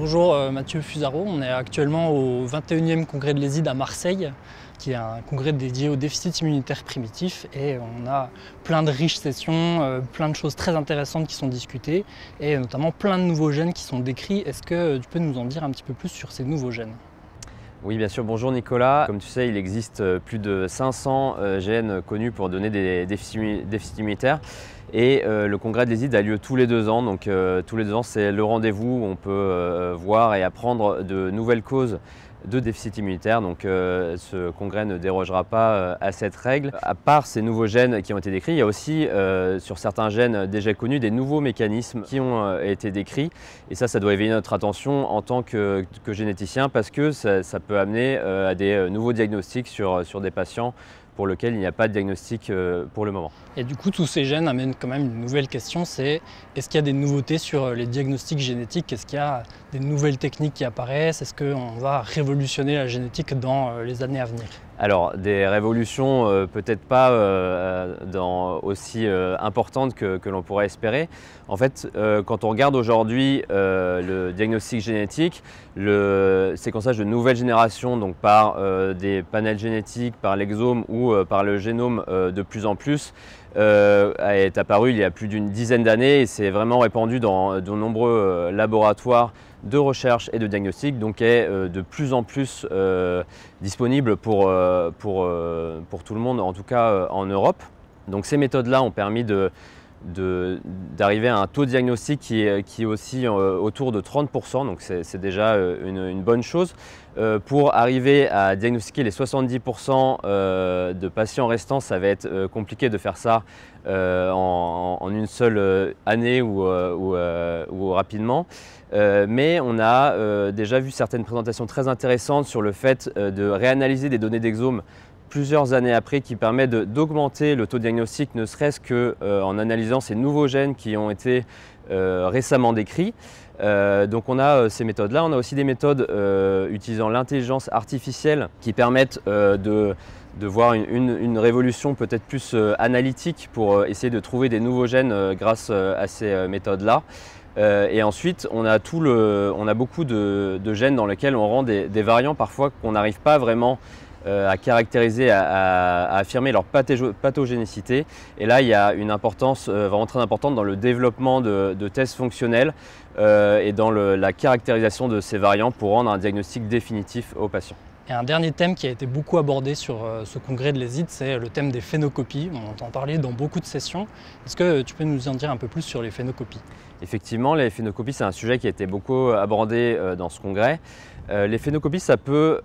Bonjour Mathieu Fusaro, on est actuellement au 21e congrès de l'ESID à Marseille, qui est un congrès dédié au déficit immunitaire primitif, et on a plein de riches sessions, plein de choses très intéressantes qui sont discutées et notamment plein de nouveaux gènes qui sont décrits. Est-ce que tu peux nous en dire un petit peu plus sur ces nouveaux gènes ? Oui, bien sûr. Bonjour Nicolas. Comme tu sais, il existe plus de 500 gènes connus pour donner des déficits immunitaires. Et le congrès de l'ESID a lieu tous les 2 ans. Donc tous les 2 ans, c'est le rendez-vous où on peut voir et apprendre de nouvelles causes de déficit immunitaire. Donc ce congrès ne dérogera pas à cette règle. À part ces nouveaux gènes qui ont été décrits, il y a aussi sur certains gènes déjà connus des nouveaux mécanismes qui ont été décrits. Et ça doit éveiller notre attention en tant que généticien, parce que ça peut amener à des nouveaux diagnostics sur des patients pour lesquels il n'y a pas de diagnostic pour le moment. Et du coup, tous ces gènes amènent quand même une nouvelle question, c'est est-ce qu'il y a des nouveautés sur les diagnostics génétiques? Est-ce qu'il y a des nouvelles techniques qui apparaissent? Est-ce qu'on va révolutionner la génétique dans les années à venir? Alors, des révolutions peut-être pas aussi importantes que l'on pourrait espérer. En fait, quand on regarde aujourd'hui le diagnostic génétique, le séquençage de nouvelle génération, donc par des panels génétiques, par l'exome ou par le génome de plus en plus, est apparu il y a plus d'une dizaine d'années et s'est vraiment répandu dans de nombreux laboratoires de recherche et de diagnostic, donc est de plus en plus disponible pour tout le monde, en tout cas en Europe. Donc ces méthodes-là ont permis d'arriver à un taux de diagnostic qui est aussi autour de 30%, donc c'est déjà une bonne chose. Pour arriver à diagnostiquer les 70% de patients restants, ça va être compliqué de faire ça en une seule année ou rapidement. Mais on a déjà vu certaines présentations très intéressantes sur le fait de réanalyser des données d'exome plusieurs années après, qui permet d'augmenter le taux de diagnostic, ne serait-ce qu'en analysant ces nouveaux gènes qui ont été récemment décrits. Donc on a ces méthodes-là. On a aussi des méthodes utilisant l'intelligence artificielle qui permettent de voir une révolution peut-être plus analytique pour essayer de trouver des nouveaux gènes grâce à ces méthodes-là. Et ensuite, on a beaucoup de gènes dans lesquels on rend des variants parfois qu'on n'arrive pas vraiment à caractériser, à affirmer leur pathogénicité. Et là, il y a une importance vraiment très importante dans le développement de tests fonctionnels et dans la caractérisation de ces variants pour rendre un diagnostic définitif aux patients. Et un dernier thème qui a été beaucoup abordé sur ce congrès de l'ESID, c'est le thème des phénocopies. On entend parler dans beaucoup de sessions. Est-ce que tu peux nous en dire un peu plus sur les phénocopies? Effectivement, les phénocopies, c'est un sujet qui a été beaucoup abordé dans ce congrès. Les phénocopies, ça peut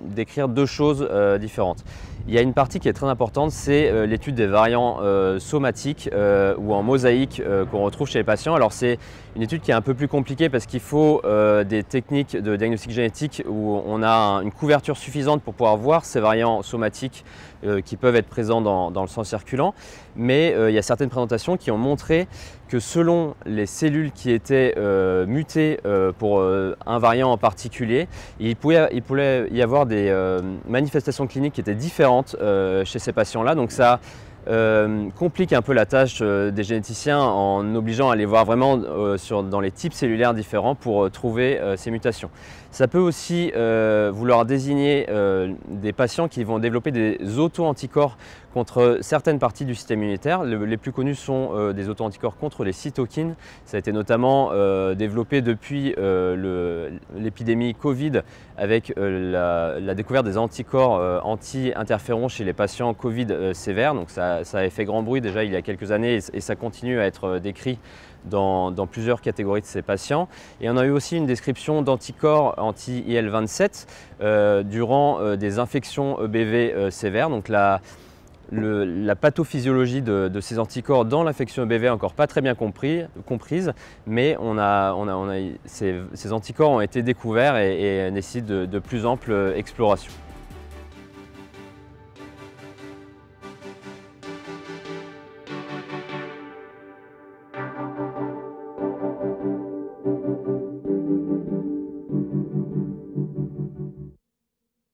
décrire 2 choses différentes. Il y a une partie qui est très importante, c'est l'étude des variants somatiques ou en mosaïque qu'on retrouve chez les patients. Alors c'est une étude qui est un peu plus compliquée parce qu'il faut des techniques de diagnostic génétique où on a une couverture suffisante pour pouvoir voir ces variants somatiques qui peuvent être présents dans le sang circulant. Mais il y a certaines présentations qui ont montré que selon les cellules qui étaient mutées pour un variant en particulier, il pouvait y avoir des manifestations cliniques qui étaient différentes chez ces patients-là. Donc ça complique un peu la tâche des généticiens en obligeant à aller voir vraiment dans les types cellulaires différents pour trouver ces mutations. Ça peut aussi vouloir désigner des patients qui vont développer des auto-anticorps contre certaines parties du système immunitaire. Les plus connus sont des auto-anticorps contre les cytokines. Ça a été notamment développé depuis l'épidémie Covid avec la découverte des anticorps anti-interférons chez les patients Covid sévères. Donc ça avait fait grand bruit déjà il y a quelques années et ça continue à être décrit dans plusieurs catégories de ces patients. Et on a eu aussi une description d'anticorps anti-IL-27 durant des infections EBV sévères. Donc la pathophysiologie de ces anticorps dans l'infection EBV n'est encore pas très bien comprise, mais ces anticorps ont été découverts et nécessitent de plus ample exploration.